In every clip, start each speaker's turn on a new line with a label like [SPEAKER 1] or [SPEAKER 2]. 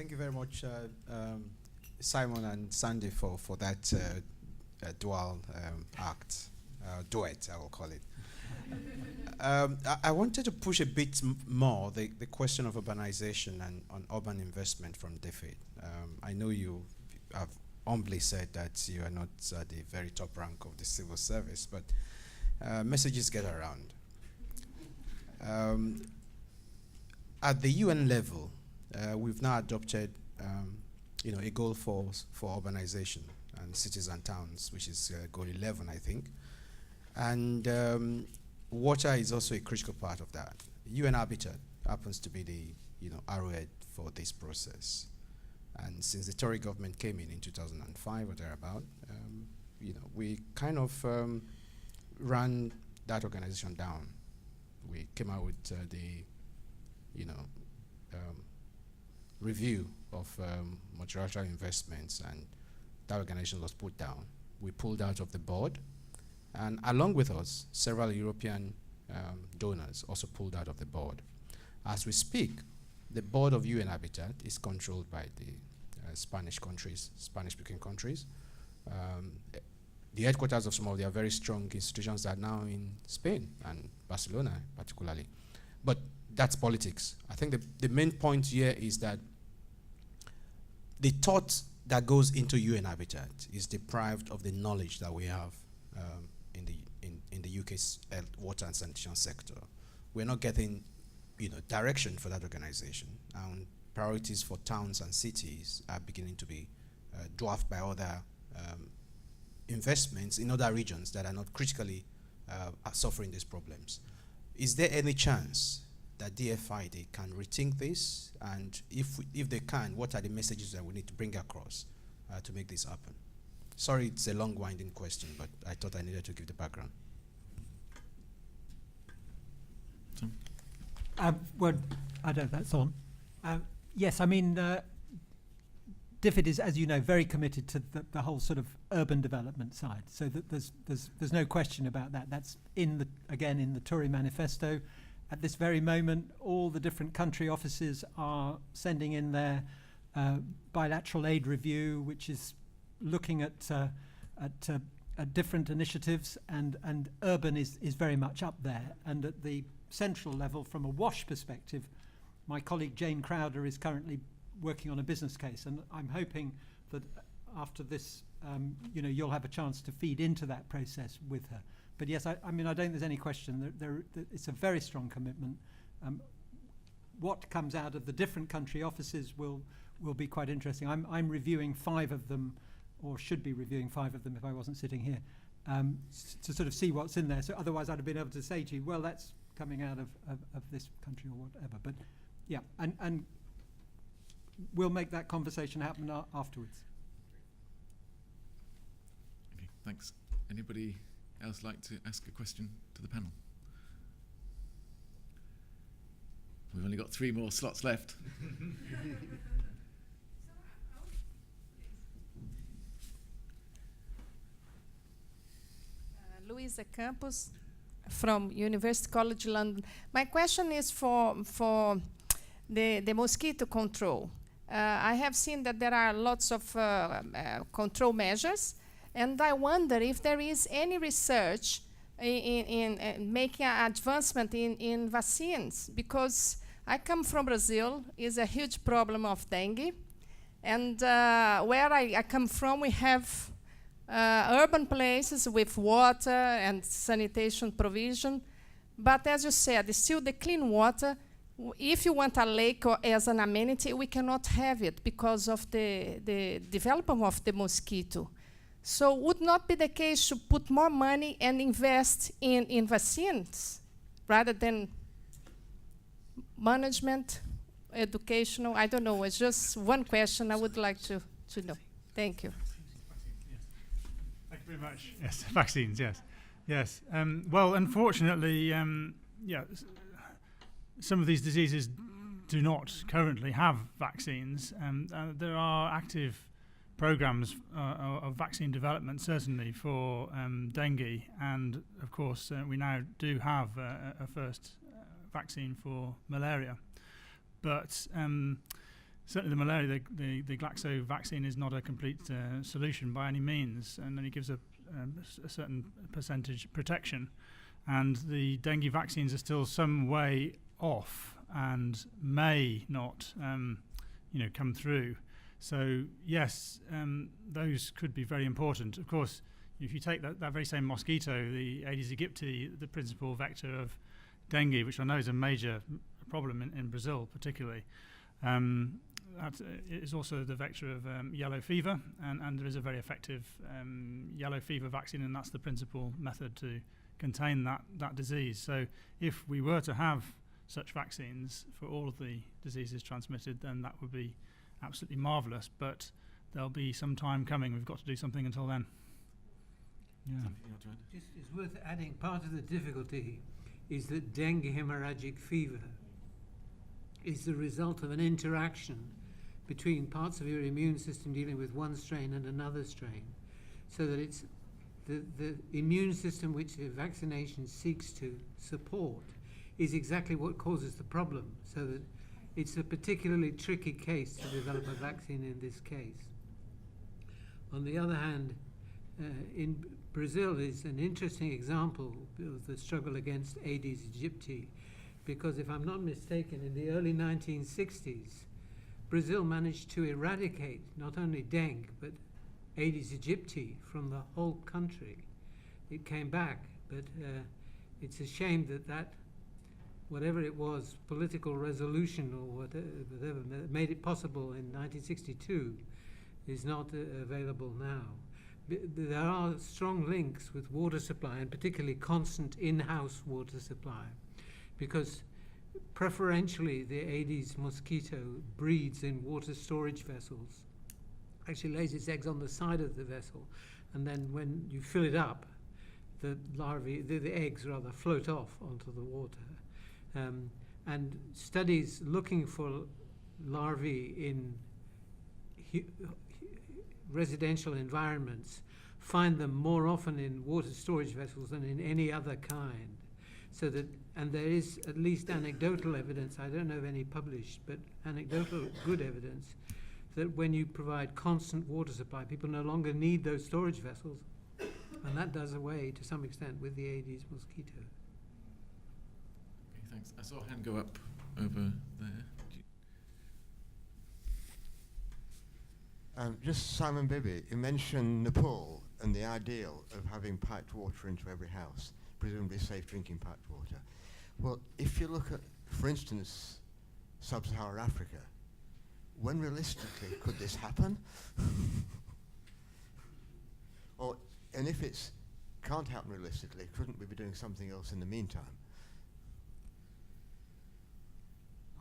[SPEAKER 1] Thank you very much, Simon and Sandy, for that dual duet, I will call it. I wanted to push a bit more the question of urbanization and on urban investment from David. I know you have humbly said that you are not at the very top rank of the civil service, but messages get around. At the UN level, we've now adopted a goal for urbanization and cities and towns, which is goal 11, I think. And water is also a critical part of that. UN Habitat happens to be the arrowhead for this process. And since the Tory government came in 2005 or thereabout, we kind of ran that organization down. We came out with the review of multilateral investments, and that organization was put down. We pulled out of the board, and along with us, several European donors also pulled out of the board. As we speak, the board of UN Habitat is controlled by the Spanish-speaking countries. The headquarters of some of their very strong institutions are now in Spain and Barcelona particularly. But that's politics. I think the main point here is that the thought that goes into UN Habitat is deprived of the knowledge that we have in the UK's water and sanitation sector. We're not getting direction for that organization, and priorities for towns and cities are beginning to be dwarfed by other investments in other regions that are not critically are suffering these problems. Is there any chance that DFID can rethink this? And if they can, what are the messages that we need to bring across to make this happen? Sorry, it's a long, winding question, but I thought I needed to give the background.
[SPEAKER 2] Well, I don't know, that's on. Yes, I mean, DFID is, as you know, very committed to the whole sort of urban development side. So that there's no question about that. That's in the Tory manifesto. At this very moment, all the different country offices are sending in their bilateral aid review, which is looking at different initiatives, and urban is very much up there. And at the central level, from a WASH perspective, my colleague Jane Crowder is currently working on a business case, and I'm hoping that after this, you'll have a chance to feed into that process with her. But yes, I mean, I don't think there's any question that it's a very strong commitment. What comes out of the different country offices will be quite interesting. I'm reviewing 5 of them, or should be reviewing 5 of them if I wasn't sitting here, to sort of see what's in there. So otherwise I'd have been able to say to you, well, that's coming out of this country or whatever. But yeah, and we'll make that conversation happen afterwards.
[SPEAKER 3] Okay, thanks. Anybody else like to ask a question to the panel? We've only got 3 more slots left.
[SPEAKER 4] Luisa Campos from University College London. My question is for the mosquito control. I have seen that there are lots of control measures, and I wonder if there is any research in making an advancement in vaccines, because I come from Brazil, is a huge problem of dengue, and where I come from, we have urban places with water and sanitation provision, but as you said, still the clean water, if you want a lake or as an amenity, we cannot have it because of the development of the mosquito. So would not be the case to put more money and invest in vaccines rather than management, educational? I don't know, it's just one question I would like to know. Thank you.
[SPEAKER 5] Thank you very much. Yes, vaccines, yes. Yes. Well, unfortunately, some of these diseases do not currently have vaccines. There are active programs of vaccine development, certainly for dengue, and of course we now do have a first vaccine for malaria. But certainly the malaria, the Glaxo vaccine is not a complete solution by any means, and only gives a certain percentage protection. And the dengue vaccines are still some way off and may not, come through. So yes, those could be very important. Of course, if you take that very same mosquito, the Aedes aegypti, the principal vector of dengue, which I know is a major problem in Brazil particularly, that is also the vector of yellow fever, and there is a very effective yellow fever vaccine, and that's the principal method to contain that disease. So if we were to have such vaccines for all of the diseases transmitted, then that would be absolutely marvellous, but there'll be some time coming. We've got to do something until then. Yeah.
[SPEAKER 3] Something you want to add?
[SPEAKER 6] Just it's worth adding, part of the difficulty is that dengue hemorrhagic fever is the result of an interaction between parts of your immune system dealing with one strain and another strain, so that it's the immune system which the vaccination seeks to support is exactly what causes the problem, so that it's a particularly tricky case to develop a vaccine in this case. On the other hand, in Brazil is an interesting example of the struggle against Aedes aegypti, because if I'm not mistaken, in the early 1960s, Brazil managed to eradicate not only dengue, but Aedes aegypti from the whole country. It came back, but it's a shame that whatever it was, political resolution or whatever made it possible in 1962 is not available now. There are strong links with water supply, and particularly constant in-house water supply, because preferentially the Aedes mosquito breeds in water storage vessels, actually lays its eggs on the side of the vessel, and then when you fill it up, the larvae, the eggs rather, float off onto the water. And studies looking for larvae in residential environments find them more often in water storage vessels than in any other kind. So that, and there is at least anecdotal evidence, I don't know of any published, but anecdotal good evidence that when you provide constant water supply, people no longer need those storage vessels, and that does away to some extent with the Aedes mosquito.
[SPEAKER 3] Okay, thanks. I saw a hand go up over there.
[SPEAKER 7] Just Simon Bibby, you mentioned Nepal and the ideal of having piped water into every house, presumably safe drinking piped water. Well, if you look at, for instance, sub-Saharan Africa, when realistically could this happen? And if it can't happen realistically, couldn't we be doing something else in the meantime?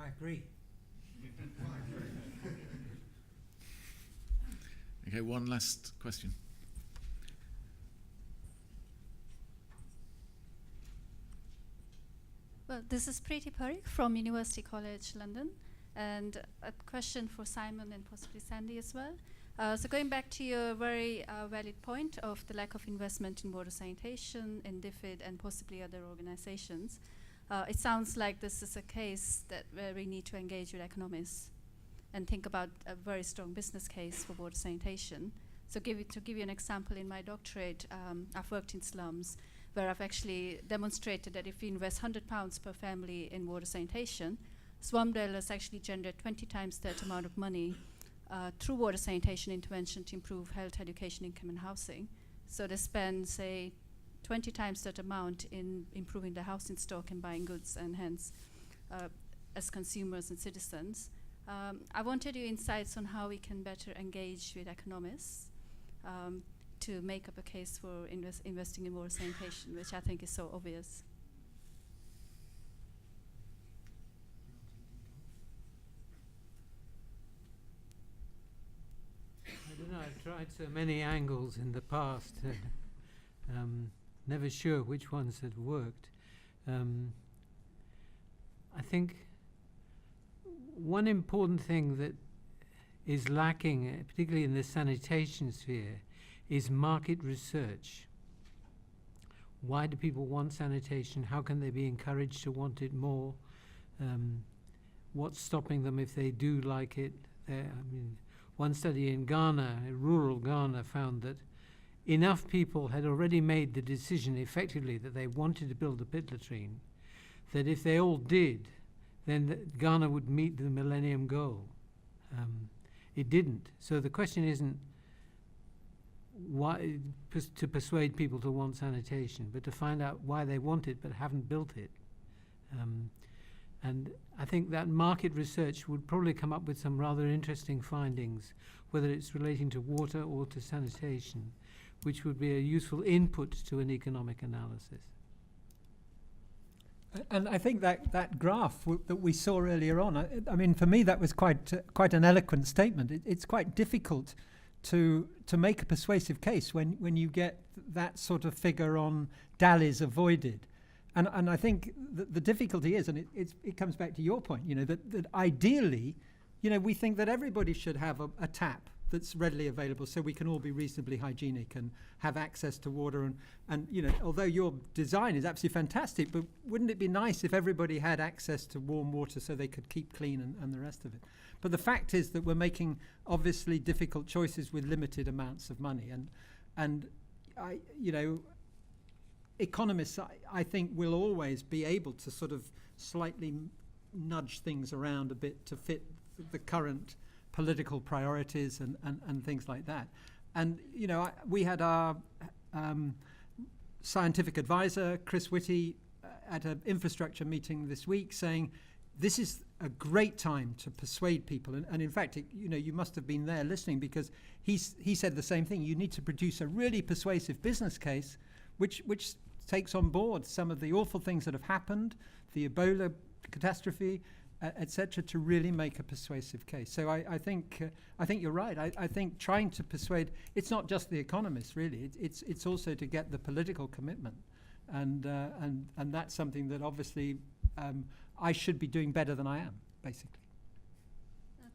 [SPEAKER 6] I agree.
[SPEAKER 3] Okay, one last question.
[SPEAKER 8] Well, this is Preeti Parikh from University College London, and a question for Simon and possibly Sandy as well. So going back to your very valid point of the lack of investment in water sanitation, in DFID, and possibly other organizations, it sounds like this is a case where we need to engage with economists and think about a very strong business case for water sanitation. So to give you an example, in my doctorate, I've worked in slums where I've actually demonstrated that if we invest £100 per family in water sanitation, slum dwellers actually generate 20 times that amount of money through water sanitation intervention to improve health, education, income, and housing. So they spend, say, 20 times that amount in improving the housing stock and buying goods, and hence, as consumers and citizens. I wanted your insights on how we can better engage with economists to make up a case for investing in water sanitation, which I think is so obvious.
[SPEAKER 6] I don't know, I've tried so many angles in the past, never sure which ones had worked. I think one important thing that is lacking, particularly in the sanitation sphere, is market research. Why do people want sanitation? How can they be encouraged to want it more? What's stopping them if they do like it? one study in Ghana, rural Ghana, found that enough people had already made the decision effectively that they wanted to build a pit latrine, that if they all did, then Ghana would meet the Millennium Goal. It didn't. So the question isn't why to persuade people to want sanitation, but to find out why they want it but haven't built it. And I think that market research would probably come up with some rather interesting findings, whether it's relating to water or to sanitation, which would be a useful input to an economic analysis.
[SPEAKER 2] And I think that graph that we saw earlier on, I mean, for me, that was quite an eloquent statement. It's quite difficult to make a persuasive case when you get that sort of figure on DALIs avoided. And I think the difficulty is, and it comes back to your point, that ideally, we think that everybody should have a tap that's readily available, so we can all be reasonably hygienic and have access to water. And although your design is absolutely fantastic, but wouldn't it be nice if everybody had access to warm water so they could keep clean and the rest of it? But the fact is that we're making obviously difficult choices with limited amounts of money, and economists, I think, will always be able to sort of slightly nudge things around a bit to fit the current political priorities and things like that. And, we had our scientific advisor, Chris Whitty, at an infrastructure meeting this week saying, this is a great time to persuade people. And in fact, you must have been there listening, because he said the same thing. You need to produce a really persuasive business case which takes on board some of the awful things that have happened, the Ebola catastrophe, etc., to really make a persuasive case. So I think you're right. I think trying to persuade, it's not just the economists really. It's also to get the political commitment, and that's something that obviously I should be doing better than I am, basically.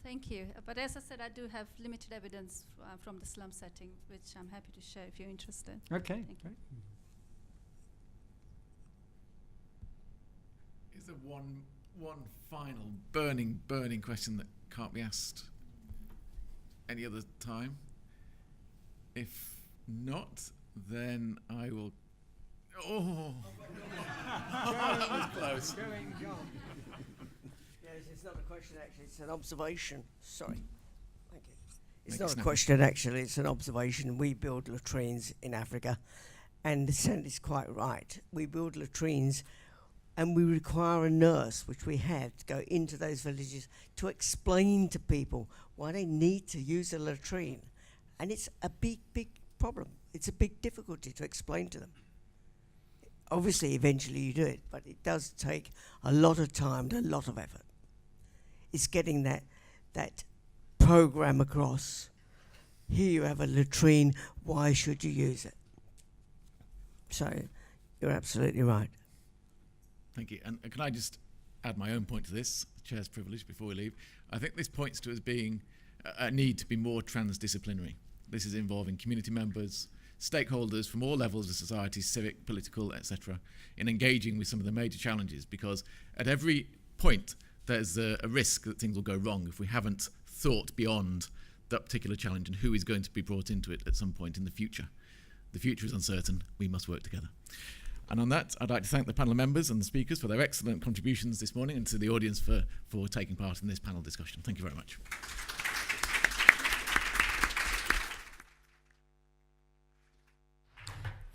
[SPEAKER 8] Thank you. But as I said, I do have limited evidence from the slum setting, which I'm happy to share if you're interested.
[SPEAKER 2] Okay.
[SPEAKER 8] Thank you.
[SPEAKER 3] Is there one final burning question that can't be asked any other time? If not, then I will. Oh, that was close.
[SPEAKER 9] Yes, it's not a question actually, it's an observation. Sorry. Thank you. It's
[SPEAKER 3] Make it
[SPEAKER 9] not a
[SPEAKER 3] snappy.
[SPEAKER 9] question actually, it's an observation. We build latrines in Africa, and Sandy's quite right. We build latrines and we require a nurse, which we have, to go into those villages to explain to people why they need to use a latrine. And it's a big problem. It's a big difficulty to explain to them. Obviously, eventually you do it, but it does take a lot of time and a lot of effort. It's getting that program across. Here you have a latrine, why should you use it? So, you're absolutely right.
[SPEAKER 3] Thank you. And can I just add my own point to this, Chair's privilege, before we leave? I think this points to us being a need to be more transdisciplinary. This is involving community members, stakeholders from all levels of society, civic, political, etc., in engaging with some of the major challenges, because at every point there's a risk that things will go wrong if we haven't thought beyond that particular challenge and who is going to be brought into it at some point in the future. The future is uncertain. We must work together. And on that, I'd like to thank the panel members and the speakers for their excellent contributions this morning, and to the audience for taking part in this panel discussion. Thank you very much.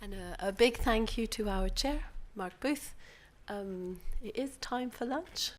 [SPEAKER 10] And a big thank you to our chair, Mark Booth. It is time for lunch.